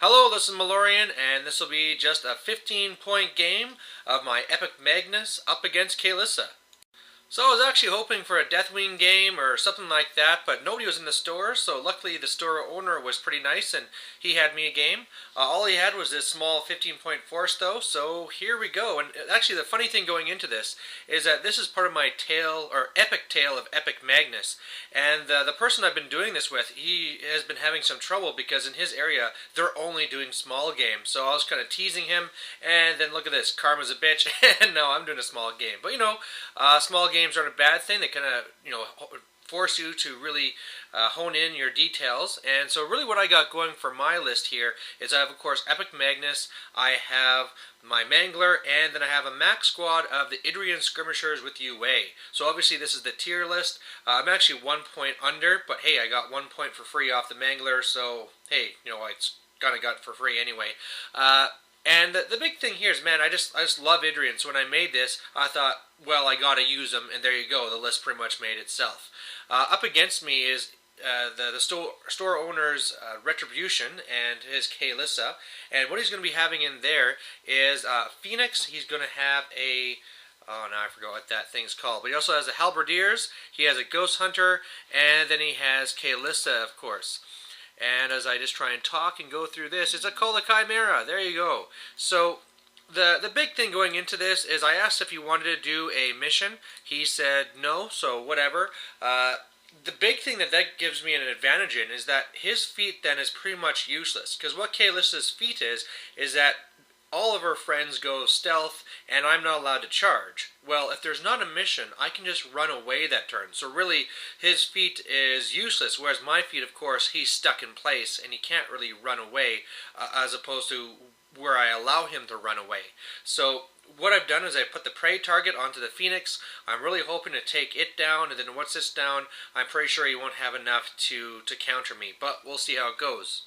Hello, this is Malorian, and this will be just a 15-point game of my eMagnus up against Kaelyssa. So I was actually hoping for a Deathwing game or something like that, but nobody was in the store, so luckily the store owner was pretty nice and he had me a game. All he had was this small 15-point force though, so here we go. And actually the funny thing going into this is that this is part of my tale, or epic tale of eMagnus. And the person I've been doing this with, he has been having some trouble because in his area they're only doing small games. So I was kind of teasing him, and then look at this, karma's a bitch, and now I'm doing a small game. But small games aren't a bad thing. They kind of, force you to really hone in your details. And so really what I got going for my list here is I have, of course, eMagnus, I have my Mangler, and then I have a max squad of the Idrian Skirmishers with UA. So obviously this is the tier list. I'm actually 1 point under, but hey, I got 1 point for free off the Mangler, so hey, it's kind of got for free anyway. And the big thing here is, man, I just love Idrian. So when I made this, I thought, well, I gotta use them, and there you go. The list pretty much made itself. Up against me is the store owner's Retribution and his Kaelyssa. And what he's going to be having in there is Phoenix. He's going to have a... Oh, now I forgot what that thing's called. But he also has the Halberdiers, he has a Ghost Hunter, and then he has Kaelyssa, of course. And as I just try and talk and go through this, it's called a Chimera. There you go. So the big thing going into this is I asked if he wanted to do a mission. He said no, so whatever. The big thing that gives me an advantage in is that his feat then is pretty much useless. Because what Kaelyssa's feat is that all of her friends go stealth, and I'm not allowed to charge. Well, if there's not a mission, I can just run away that turn. So really, his feat is useless, whereas my feat, of course, he's stuck in place, and he can't really run away, as opposed to where I allow him to run away. So what I've done is I put the prey target onto the Phoenix. I'm really hoping to take it down, and then once it's down, I'm pretty sure he won't have enough to counter me, but we'll see how it goes.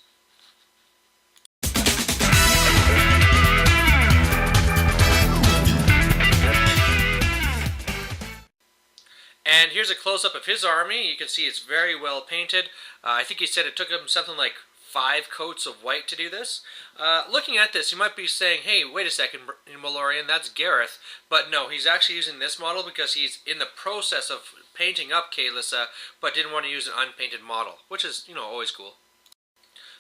And here's a close-up of his army. You can see it's very well painted. I think he said it took him something like 5 coats of white to do this. Looking at this, you might be saying, hey, wait a second, Malorian, that's Gareth. But no, he's actually using this model because he's in the process of painting up Kaelyssa, but didn't want to use an unpainted model, which is, always cool.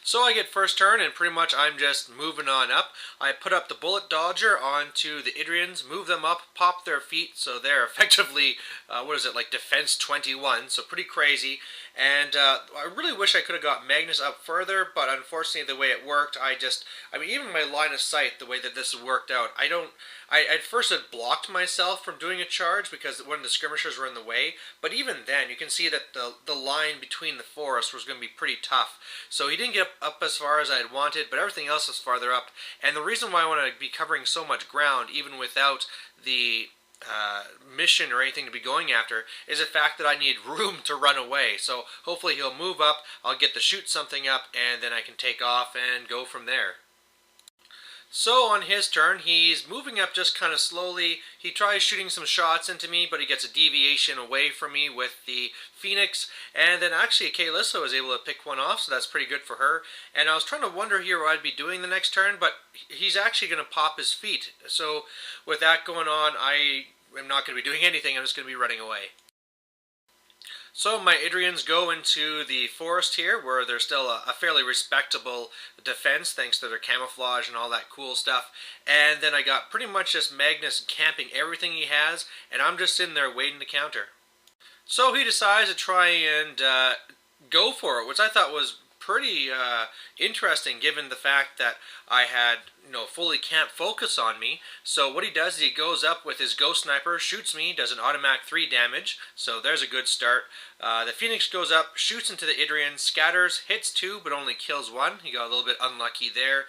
So I get first turn, and pretty much I'm just moving on up. I put up the Bullet Dodger onto the Idrians, move them up, pop their feet, so they're effectively, like Defense 21, so pretty crazy. And I really wish I could have got Magnus up further, but unfortunately the way it worked, even my line of sight, the way that this worked out, I at first had blocked myself from doing a charge because one of the skirmishers were in the way, but even then you can see that the line between the forests was going to be pretty tough. So he didn't get up as far as I had wanted, but everything else was farther up. And the reason why I want to be covering so much ground, even without the mission or anything to be going after, is the fact that I need room to run away. So hopefully he'll move up, I'll get to shoot something up, and then I can take off and go from there. So on his turn, he's moving up just kind of slowly. He tries shooting some shots into me, but he gets a deviation away from me with the Phoenix. And then actually Kaelyssa was able to pick one off, so that's pretty good for her. And I was trying to wonder here what I'd be doing the next turn, but he's actually going to pop his feet. So with that going on, I am not going to be doing anything. I'm just going to be running away. So my Idrians go into the forest here, where there's still a fairly respectable defense thanks to their camouflage and all that cool stuff. And then I got pretty much just Magnus camping everything he has, and I'm just sitting there waiting to counter. So he decides to try and go for it, which I thought was pretty interesting given the fact that I had fully camp focus on me. So what he does is he goes up with his Ghost Sniper, shoots me, does an automatic 3 damage, so there's a good start. The Phoenix goes up, shoots into the Idrian, scatters, hits 2 but only kills 1. He got a little bit unlucky there.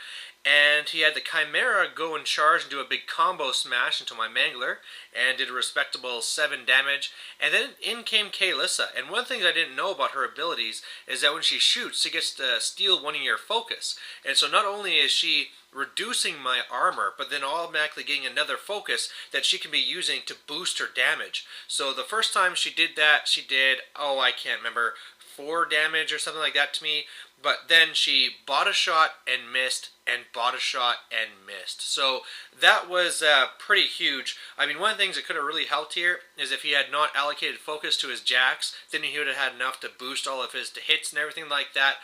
And he had the Chimera go and charge and do a big combo smash into my Mangler, and did a respectable 7 damage. And then in came Kaelyssa, and one thing I didn't know about her abilities is that when she shoots, she gets to steal one of your focus. And so not only is she reducing my armor, but then automatically getting another focus that she can be using to boost her damage. So the first time she did that, she did, I can't remember, 4 damage or something like that to me. But then she bought a shot and missed, and bought a shot and missed. So that was pretty huge. I mean, one of the things that could have really helped here is if he had not allocated focus to his jacks, then he would have had enough to boost all of his hits and everything like that.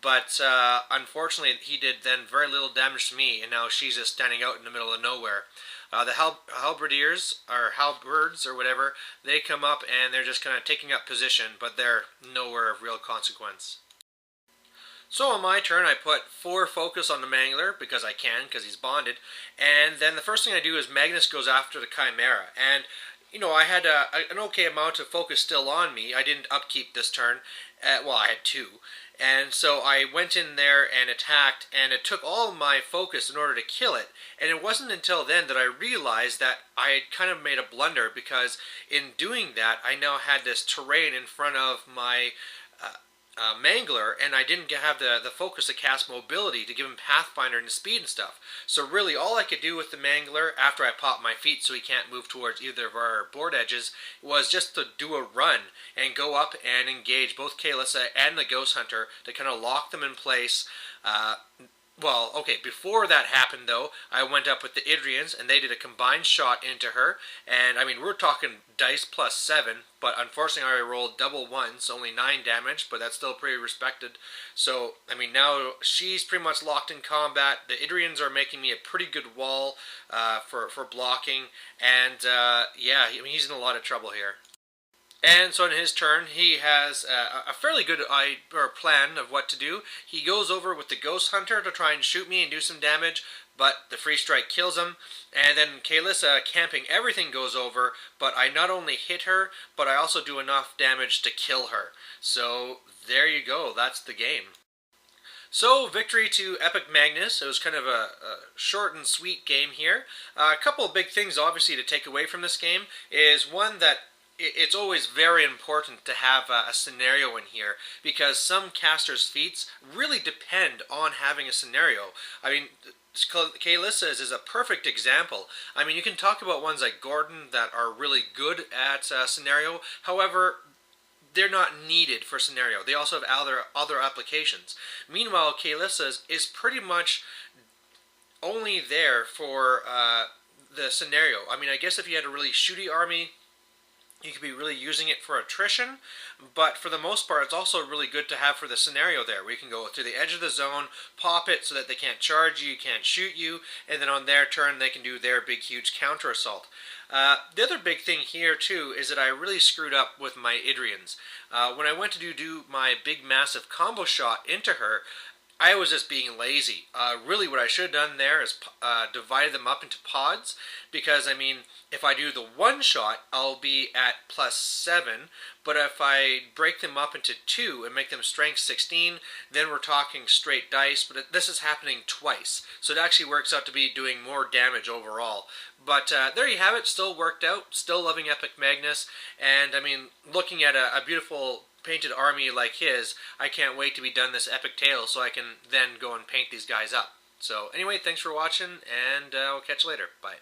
But unfortunately, he did then very little damage to me, and now she's just standing out in the middle of nowhere. The halberdiers, or halberds, or whatever, they come up and they're just kind of taking up position, but they're nowhere of real consequence. So on my turn, I put 4 focus on the Mangler, because I can, because he's bonded, and then the first thing I do is Magnus goes after the Chimera, and you know, I had an okay amount of focus still on me. I didn't upkeep this turn, well, I had 2, and so I went in there and attacked, and it took all of my focus in order to kill it, and it wasn't until then that I realized that I had kind of made a blunder, because in doing that, I now had this terrain in front of my Mangler, and I didn't have the focus to cast mobility to give him Pathfinder and speed and stuff. So really all I could do with the Mangler after I popped my feet so he can't move towards either of our board edges was just to do a run and go up and engage both Kaelyssa and the Ghost Hunter to kind of lock them in place. Well, okay, before that happened, though, I went up with the Idrians, and they did a combined shot into her, and, I mean, we're talking dice plus 7, but unfortunately I rolled double 1s, only 9 damage, but that's still pretty respected. So, I mean, now she's pretty much locked in combat. The Idrians are making me a pretty good wall for blocking, and, yeah, I mean, he's in a lot of trouble here. And so in his turn, he has a fairly good plan of what to do. He goes over with the Ghost Hunter to try and shoot me and do some damage, but the free strike kills him. And then Kaelyssa, camping everything, goes over, but I not only hit her, but I also do enough damage to kill her. So there you go, that's the game. So, victory to eMagnus. It was kind of a short and sweet game here. A couple of big things, obviously, to take away from this game is, one, that it's always very important to have a scenario in here, because some casters' feats really depend on having a scenario. I mean, Kaelyssa is a perfect example. I mean, you can talk about ones like Gordon that are really good at scenario. However, they're not needed for scenario. They also have other applications. Meanwhile, Kaelyssa is pretty much only there for the scenario. I mean, I guess if you had a really shooty army, you could be really using it for attrition, but for the most part, it's also really good to have for the scenario there, where you can go to the edge of the zone, pop it so that they can't charge you, can't shoot you, and then on their turn, they can do their big, huge counter assault. The other big thing here, too, is that I really screwed up with my Idrians. When I went to do my big, massive combo shot into her, I was just being lazy. Really, what I should have done there is divided them up into pods, because, I mean, if I do the one shot, I'll be at plus 7, but if I break them up into 2 and make them strength 16, then we're talking straight dice, but this is happening twice, so it actually works out to be doing more damage overall. But there you have it, still worked out, still loving eMagnus, and, I mean, looking at a beautiful painted army like his, I can't wait to be done this epic tale so I can then go and paint these guys up. So anyway, thanks for watching, and we'll catch you later. Bye.